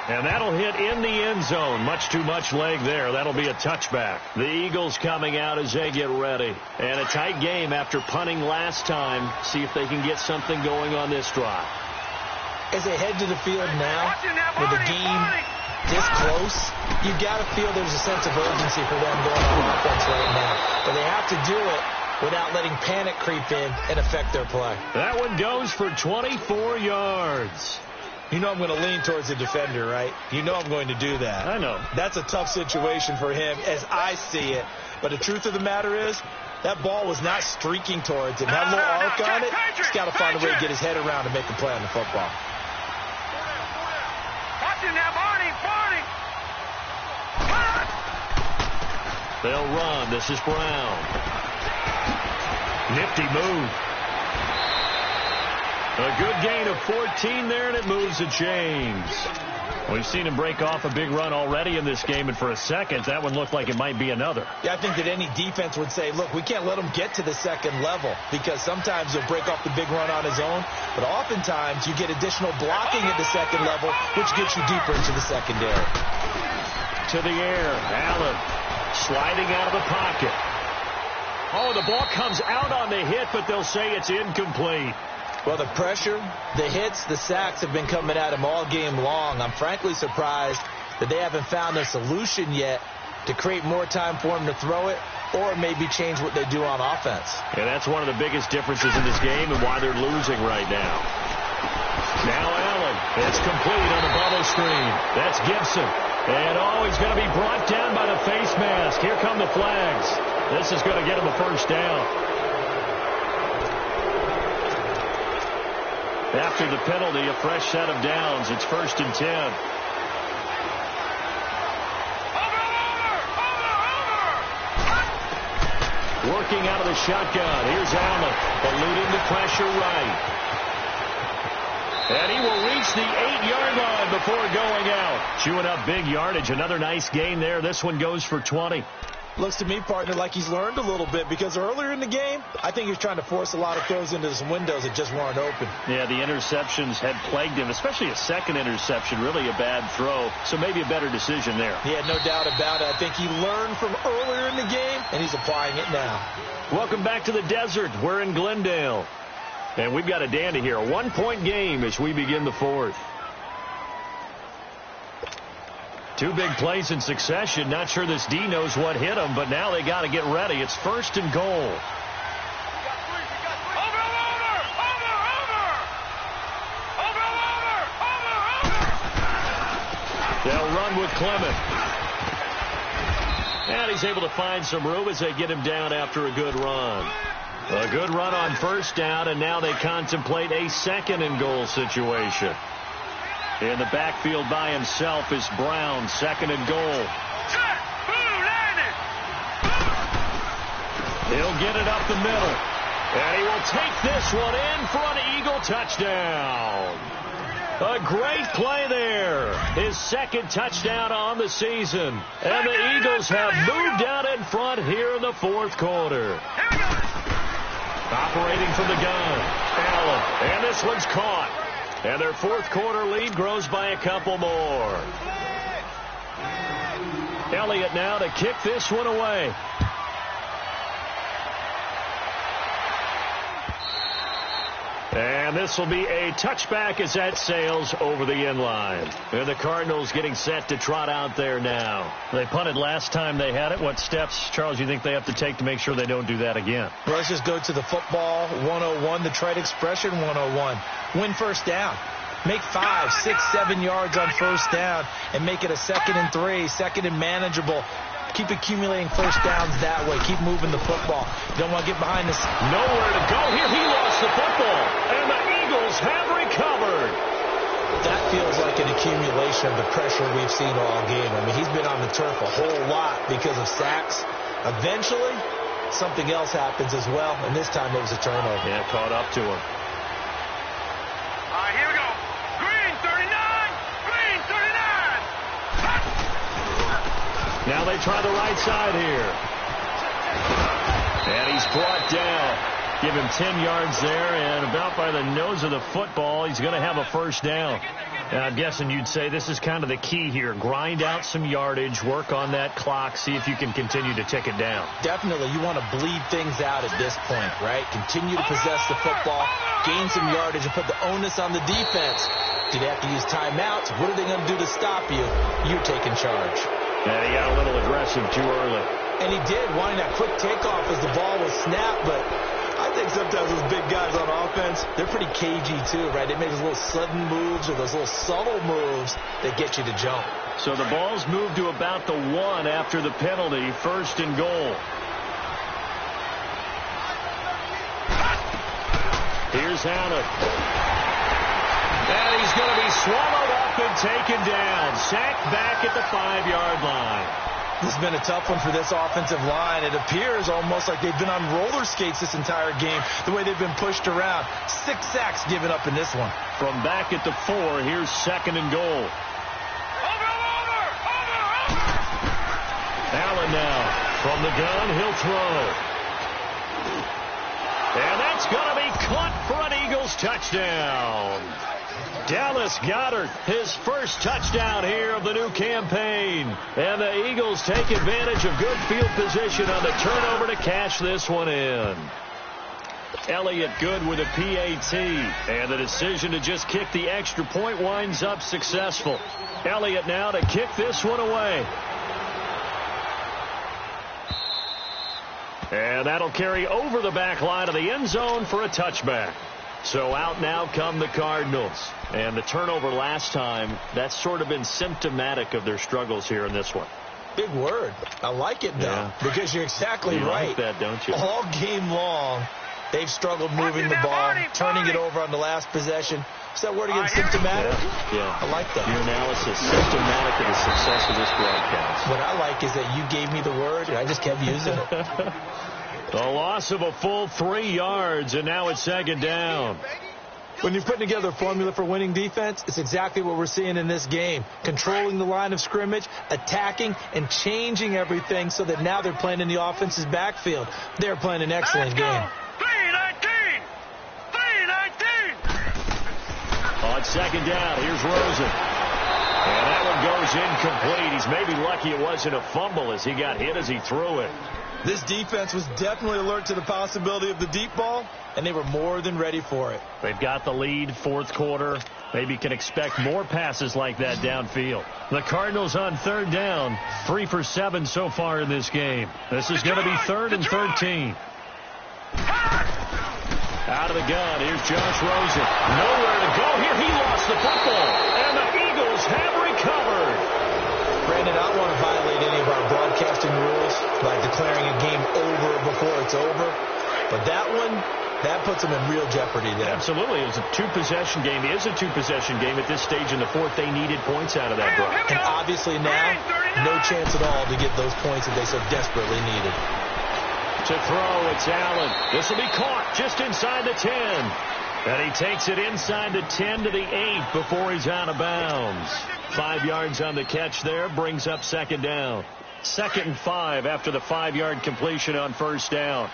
And that'll hit in the end zone. Much too much leg there. That'll be a touchback. The Eagles coming out as they get ready. And a tight game after punting last time. See if they can get something going on this drive. As they head to the field now, with the game this close, you got to feel there's a sense of urgency for them going on offense right now. But they have to do it without letting panic creep in and affect their play. That one goes for 24 yards. You know I'm going to lean towards the defender, right? You know I'm going to do that. I know. That's a tough situation for him as I see it. But the truth of the matter is, that ball was not streaking towards him. Had a little arc on it. He's got to find a way to get his head around and make a play on the football. Watch it now, Barney. They'll run. This is Brown. Nifty move. A good gain of 14 there, and it moves the chains. We've seen him break off a big run already in this game, and for a second, that one looked like it might be another. Yeah, I think that any defense would say, look, we can't let him get to the second level, because sometimes he'll break off the big run on his own, but oftentimes you get additional blocking at the second level, which gets you deeper into the secondary. To the air, Allen sliding out of the pocket. Oh, the ball comes out on the hit, but they'll say it's incomplete. Well, the pressure, the hits, the sacks have been coming at him all game long. I'm frankly surprised that they haven't found a solution yet to create more time for him to throw it or maybe change what they do on offense. Yeah, that's one of the biggest differences in this game and why they're losing right now. Now Allen, it's complete on the bubble screen. That's Gibson. And he's going to be brought down by the face mask. Here come the flags. This is going to get him a first down. After the penalty, a fresh set of downs. It's 1st and 10. Working out of the shotgun. Here's Allen, eluding the pressure right. And he will reach the 8-yard line before going out. Chewing up big yardage. Another nice gain there. This one goes for 20. Looks to me, partner, like he's learned a little bit, because earlier in the game, I think he was trying to force a lot of throws into some windows that just weren't open. Yeah, the interceptions had plagued him, especially a second interception, really a bad throw. So maybe a better decision there. Yeah, no doubt about it. I think he learned from earlier in the game, and he's applying it now. Welcome back to the desert. We're in Glendale. And we've got a dandy here, a 1-point game as we begin the 4th. Two big plays in succession. Not sure this D knows what hit him, but now they got to get ready. It's 1st and goal. They'll run with Clement. And he's able to find some room as they get him down after a good run. A good run on 1st down, and now they contemplate a 2nd and goal situation. In the backfield by himself is Brown, 2nd and goal. He'll get it up the middle. And he will take this one in for an Eagle touchdown. A great play there. His 2nd touchdown on the season. And the Eagles have moved out in front here in the 4th quarter. Operating from the gun, Allen. And this one's caught. And their 4th quarter lead grows by a couple more. Elliott now to kick this one away. And this will be a touchback as that sails over the end line. And the Cardinals getting set to trot out there now. They punted last time they had it. What steps, Charles, you think they have to take to make sure they don't do that again? Well, let's just go to the football 101, the trade expression 101. Win 1st down. Make 5, 6, 7 yards on 1st down and make it a 2nd and 3, 2nd and manageable. Keep accumulating 1st downs that way. Keep moving the football. You don't want to get behind this. Nowhere to go here. He lost the football. And the Eagles have recovered. That feels like an accumulation of the pressure we've seen all game. I mean, he's been on the turf a whole lot because of sacks. Eventually, something else happens as well, and this time it was a turnover. Yeah, caught up to him. All right, here we go. Green 39. Green 39. Now they try the right side here. And he's brought down. Give him 10 yards there, and about by the nose of the football, he's going to have a 1st down. And I'm guessing you'd say this is kind of the key here. Grind out some yardage, work on that clock, see if you can continue to tick it down. Definitely. You want to bleed things out at this point, right? Continue to possess the football, gain some yardage, and put the onus on the defense. Do they have to use timeouts? What are they going to do to stop you? You're taking charge. And he got a little aggressive too early. And he did, wanting that quick takeoff as the ball was snapped, but I think sometimes those big guys on offense, they're pretty cagey too, right? They make those little sudden moves or those little subtle moves that get you to jump. So the ball's moved to about the 1 after the penalty, 1st and goal. Here's Allen. And he's going to be swallowed up and taken down. Sacked back at the 5-yard line. This has been a tough one for this offensive line. It appears almost like they've been on roller skates this entire game, the way they've been pushed around. 6 sacks given up in this one. From back at the 4, here's 2nd and goal. Allen now from the gun, he'll throw. And that's going to be caught for an Eagles touchdown. Dallas Goedert, his first touchdown here of the new campaign. And the Eagles take advantage of good field position on the turnover to cash this one in. Elliott good with a PAT. And the decision to just kick the extra point winds up successful. Elliott now to kick this one away. And that'll carry over the back line of the end zone for a touchback. So out now come the Cardinals. And the turnover last time, that's sort of been symptomatic of their struggles here in this one. Big word. I like it, though, because you're exactly right. You like that, don't you? All game long, they've struggled moving the ball, turning it over on the last possession. Is that word again, symptomatic? Yeah. I like that. Your analysis, symptomatic of the success of this broadcast. What I like is that you gave me the word, and I just kept using it. The loss of a full 3 yards, and now it's 2nd down. When you're putting together a formula for winning defense, it's exactly what we're seeing in this game. Controlling the line of scrimmage, attacking, and changing everything so that now they're playing in the offense's backfield. They're playing an excellent game. 3-19! 3-19! On 2nd down, here's Rosen. And that one goes incomplete. He's maybe lucky it wasn't a fumble as he got hit as he threw it. This defense was definitely alert to the possibility of the deep ball, and they were more than ready for it. They've got the lead, 4th quarter. Maybe can expect more passes like that downfield. The Cardinals on 3rd down, 3 for 7 so far in this game. This is going to be 3rd and 13. Out of the gun, here's Josh Rosen. Nowhere to go here. He lost the football, and the Eagles have recovered. Brandon, I don't want to violate any of our broadcasting rules by declaring a game over before it's over. But that one, that puts them in real jeopardy there. Absolutely. It was a 2-possession game. It is a 2-possession game at this stage in the 4th. They needed points out of that, Brock. And obviously now, no chance at all to get those points that they so desperately needed. To throw, it's Allen. This will be caught just inside the 10. And he takes it inside the 10 to the 8 before he's out of bounds. 5 yards on the catch there, brings up 2nd down. 2nd and 5 after the 5-yard completion on 1st down.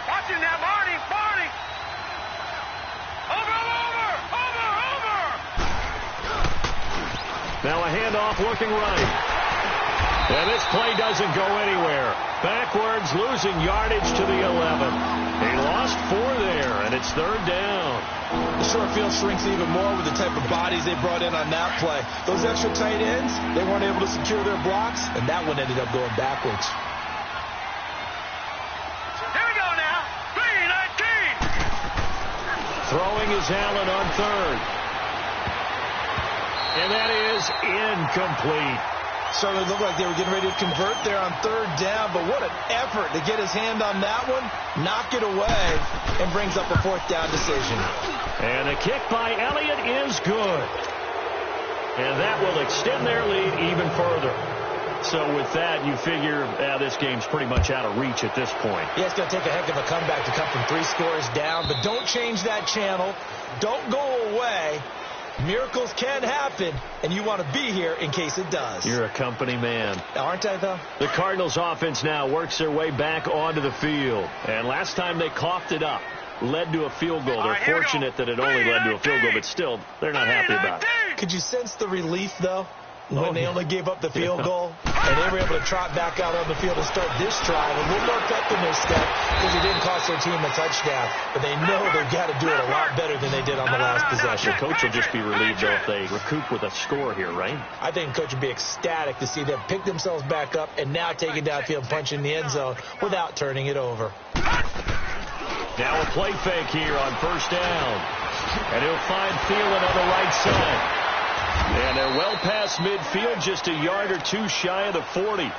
Watching that, Marty! Over! Now a handoff looking right. And this play doesn't go anywhere. Backwards, losing yardage to the 11. He lost 4 there, and it's 3rd down. The short field shrinks even more with the type of bodies they brought in on that play. Those extra tight ends, they weren't able to secure their blocks, and that one ended up going backwards. Here we go now. 3-19! Throwing is Allen on 3rd. And that is incomplete. Certainly looked like they were getting ready to convert there on 3rd down, but what an effort to get his hand on that one, knock it away, and brings up a 4th down decision. And a kick by Elliott is good. And that will extend their lead even further. So with that, you figure this game's pretty much out of reach at this point. Yeah, it's going to take a heck of a comeback to come from 3 scores down, but don't change that channel. Don't go away. Miracles can happen, and you want to be here in case it does. You're a company man. Aren't I, though? The Cardinals offense now works their way back onto the field. And last time they coughed it up, led to a field goal. They're fortunate that it only led to a field goal, but still, they're not happy about it. Could you sense the relief, though, when they only gave up the field goal? And they were able to trot back out on the field and start this drive a little more pep in their step because it didn't cost their team a touchdown. But they know they've got to do it a lot better than they did on the last possession. The coach will just be relieved, though, if they recoup with a score here, right? I think the coach would be ecstatic to see them pick themselves back up and now take it downfield, punch in the end zone without turning it over. Now a play fake here on 1st down. And he'll find Thielen on the right side. And they're well past midfield, just a yard or 2 shy of the 40.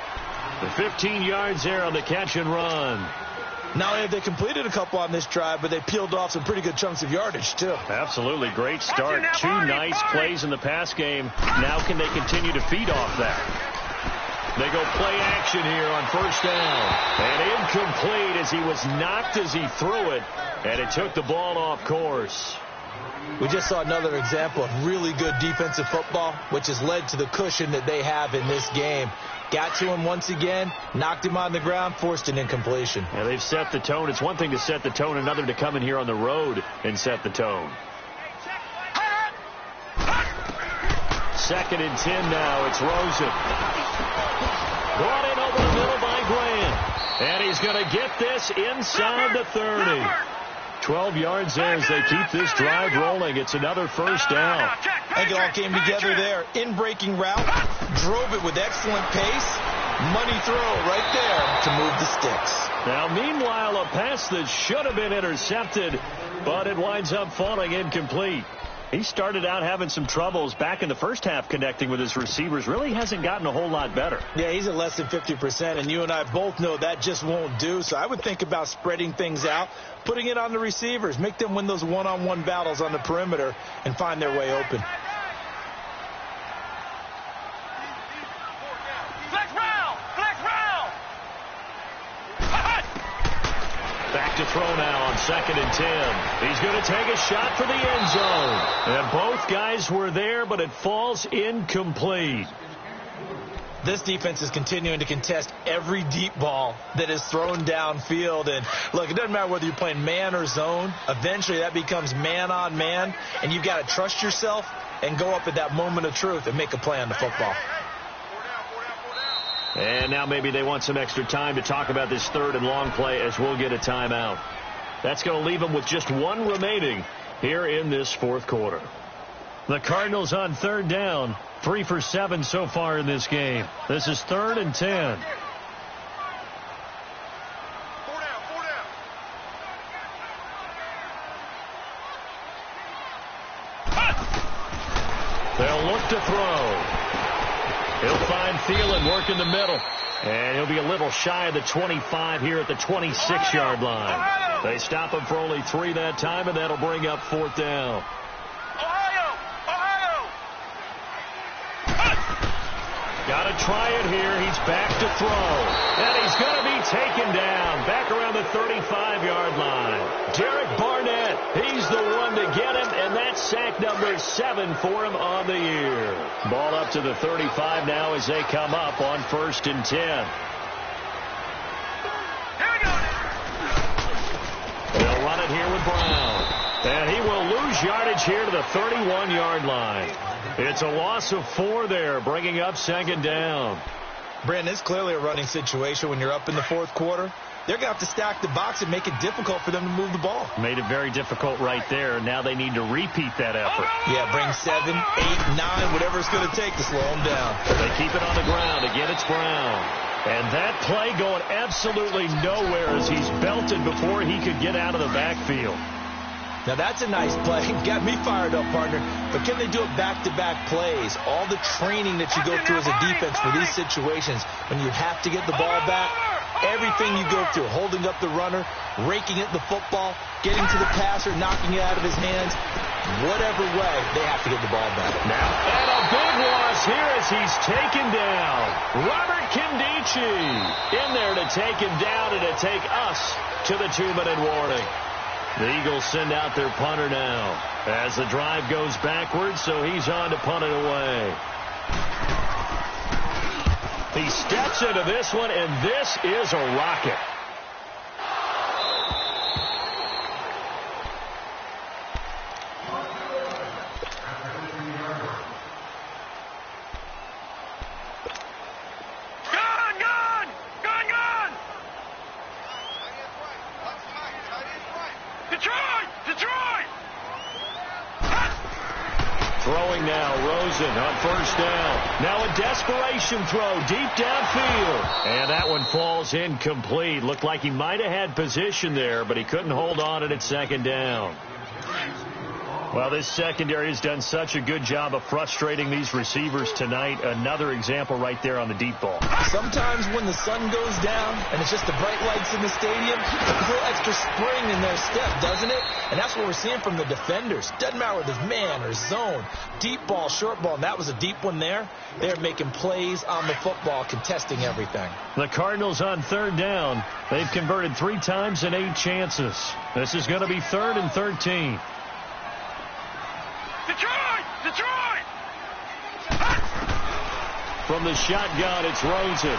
The 15 yards there on the catch and run. Not only have they completed a couple on this drive, but they peeled off some pretty good chunks of yardage, too. Absolutely. Great start. Two nice plays in the pass game. Now can they continue to feed off that? They go play action here on first down. And incomplete as he was knocked as he threw it. And it took the ball off course. We just saw another example of really good defensive football, which has led to the cushion that they have in this game. Got to him once again, knocked him on the ground, forced an incompletion. Yeah, they've set the tone. It's one thing to set the tone, another to come in here on the road and set the tone. 2nd and 10 now. It's Rosen. Brought in over the middle by Grant. And he's going to get this inside the 30. 12 yards there as they keep this drive rolling. It's another first down. I think it all came together there. In-breaking route, drove it with excellent pace. Money throw right there to move the sticks. Now, meanwhile, a pass that should have been intercepted, but it winds up falling incomplete. He started out having some troubles back in the first half connecting with his receivers. Really hasn't gotten a whole lot better. Yeah, he's at less than 50%, and you and I both know that just won't do. So I would think about spreading things out, putting it on the receivers, make them win those one-on-one battles on the perimeter and find their way open. Back to throw now on 2nd and 10. He's going to take a shot for the end zone. And both guys were there, but it falls incomplete. This defense is continuing to contest every deep ball that is thrown downfield. And, look, it doesn't matter whether you're playing man or zone. Eventually that becomes man on man, and you've got to trust yourself and go up at that moment of truth and make a play on the football. And now maybe they want some extra time to talk about this 3rd and long play as we'll get a timeout. That's going to leave them with just one remaining here in this 4th quarter. The Cardinals on 3rd down, 3 for 7 so far in this game. This is 3rd and 10. They'll look to throw. He'll find Thielen, work in the middle. And he'll be a little shy of the 25 here at the 26-yard line. They stop him for only 3 that time, and that'll bring up 4th down. Got to try it here. He's back to throw. And he's going to be taken down back around the 35-yard line. Derek Barnett, he's the one to get him, and that's sack number 7 for him on the year. Ball up to the 35 now as they come up on 1st and 10. They'll run it here with Brown. And he will lose yardage here to the 31-yard line. It's a loss of 4 there, bringing up 2nd down. Brandon, it's clearly a running situation when you're up in the 4th quarter. They're going to have to stack the box and make it difficult for them to move the ball. Made it very difficult right there. Now they need to repeat that effort. Yeah, bring 7, 8, 9, whatever it's going to take to slow them down. They keep it on the ground. Again, it's Brown. And that play going absolutely nowhere as he's belted before he could get out of the backfield. Now, that's a nice play. Got me fired up, partner. But can they do it back-to-back plays? All the training that you go through as a defense for these situations, when you have to get the ball back, everything you go through, holding up the runner, raking at the football, getting to the passer, knocking it out of his hands, whatever way, they have to get the ball back. Now, and a big loss here as he's taken down. Robert Kindici in there to take him down and to take us to the 2-minute warning. The Eagles send out their punter now as the drive goes backwards, so he's on to punt it away. He steps into this one, and this is a rocket. Throwing now, Rosen on first down. Now a desperation throw deep downfield. And that one falls incomplete. Looked like he might have had position there, but he couldn't hold on it at 2nd down. Well, this secondary has done such a good job of frustrating these receivers tonight. Another example right there on the deep ball. Sometimes when the sun goes down and it's just the bright lights in the stadium, it puts a little extra spring in their step, doesn't it? And that's what we're seeing from the defenders. Doesn't matter whether it's man or zone, deep ball, short ball, and that was a deep one there. They're making plays on the football, contesting everything. The Cardinals on third down. They've converted 3 times in 8 chances. This is going to be 3rd and 13. Detroit! From the shotgun, it's Rosen.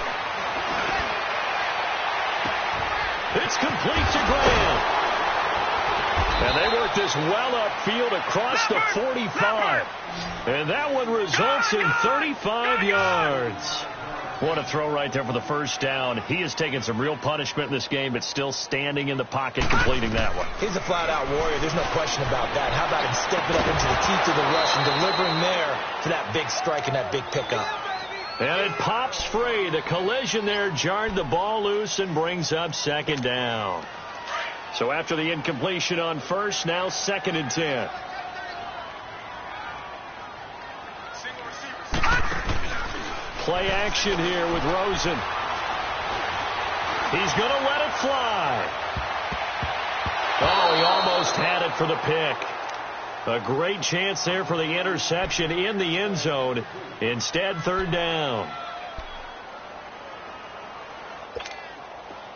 It's complete to Graham. And they work this well upfield across the 45. And that one results in 35 yards. What a throw right there for the first down. He has taken some real punishment in this game, but still standing in the pocket, completing that one. He's a flat-out warrior. There's no question about that. How about him stepping up into the teeth of the rush and delivering there for that big strike and that big pickup? And it pops free. The collision there jarred the ball loose and brings up 2nd down. So after the incompletion on first, now 2nd and 10. Play action here with Rosen. He's going to let it fly. Oh, he almost had it for the pick. A great chance there for the interception in the end zone. Instead, 3rd down.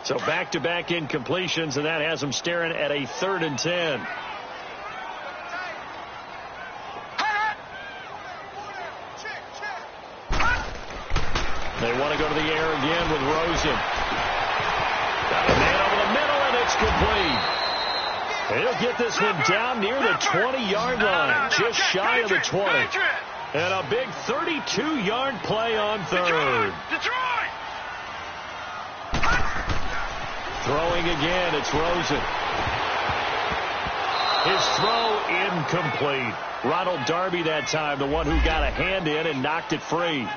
So back-to-back incompletions, and that has them staring at a 3rd and 10. They want to go to the air again with Rosen. Got a man over the middle, and it's complete. He'll get this one down near the 20-yard line, just shy of the 20. And a big 32-yard play on 3rd. Detroit! Throwing again, it's Rosen. His throw incomplete. Ronald Darby that time, the one who got a hand in and knocked it free.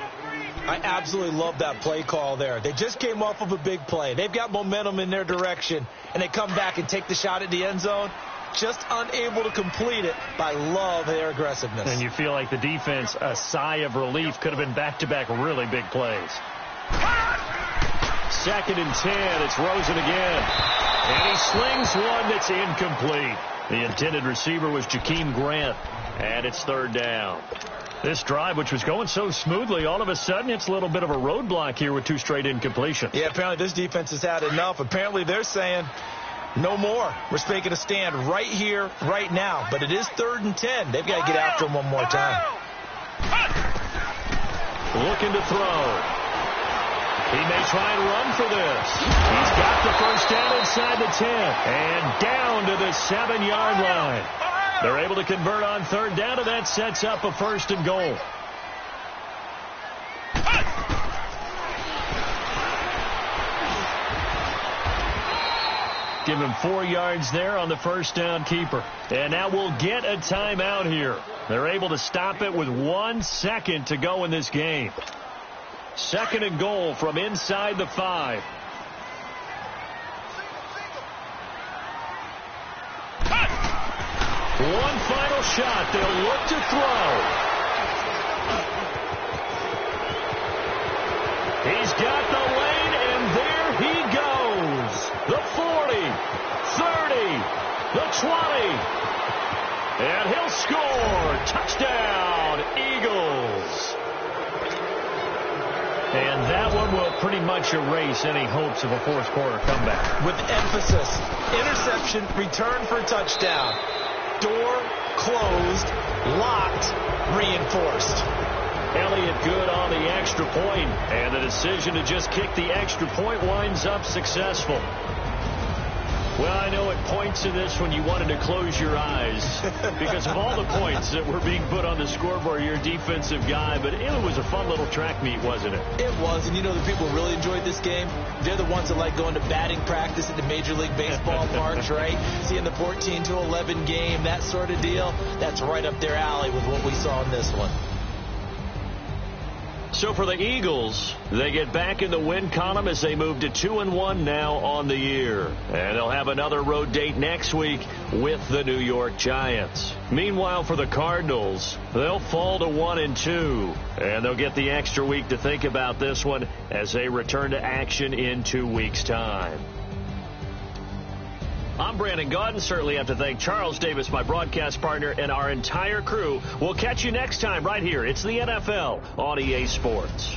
I absolutely love that play call there. They just came off of a big play. They've got momentum in their direction, and they come back and take the shot at the end zone, just unable to complete it. But I love their aggressiveness. And you feel like the defense, a sigh of relief, could have been back-to-back really big plays. 2nd and 10, it's Rosen again. And he slings one that's incomplete. The intended receiver was Jakeem Grant, and it's 3rd down. This drive, which was going so smoothly, all of a sudden it's a little bit of a roadblock here with 2 straight incompletions. Yeah, apparently this defense has had enough. Apparently they're saying no more. We're making a stand right here, right now. But it is 3rd and 10. They've got to get after him one more time. Looking to throw. He may try and run for this. He's got the first down inside the 10. And down to the 7-yard line. They're able to convert on 3rd down, and that sets up a 1st and goal. Give him 4 yards there on the first down keeper. And now we'll get a timeout here. They're able to stop it with 1 second to go in this game. 2nd and goal from inside the 5. One final shot. They'll look to throw. He's got the lane, and there he goes. The 40, 30, the 20. And he'll score. Touchdown, Eagles. And that one will pretty much erase any hopes of a 4th quarter comeback. With emphasis, interception, return for a touchdown. Door closed, locked, reinforced. Elliott good on the extra point, and the decision to just kick the extra point winds up successful. Well, I know at points in this when you wanted to close your eyes because of all the points that were being put on the scoreboard. You're a defensive guy, but it was a fun little track meet, wasn't it? It was, and you know the people who really enjoyed this game? They're the ones that like going to batting practice at the Major League Baseball parks, right? Seeing the 14-11 game, that sort of deal. That's right up their alley with what we saw in this one. So for the Eagles, they get back in the win column as they move to 2-1 now on the year. And they'll have another road date next week with the New York Giants. Meanwhile, for the Cardinals, they'll fall to 1-2. And they'll get the extra week to think about this one as they return to action in 2 weeks' time. I'm Brandon Gaudin. Certainly have to thank Charles Davis, my broadcast partner, and our entire crew. We'll catch you next time right here. It's the NFL on EA Sports.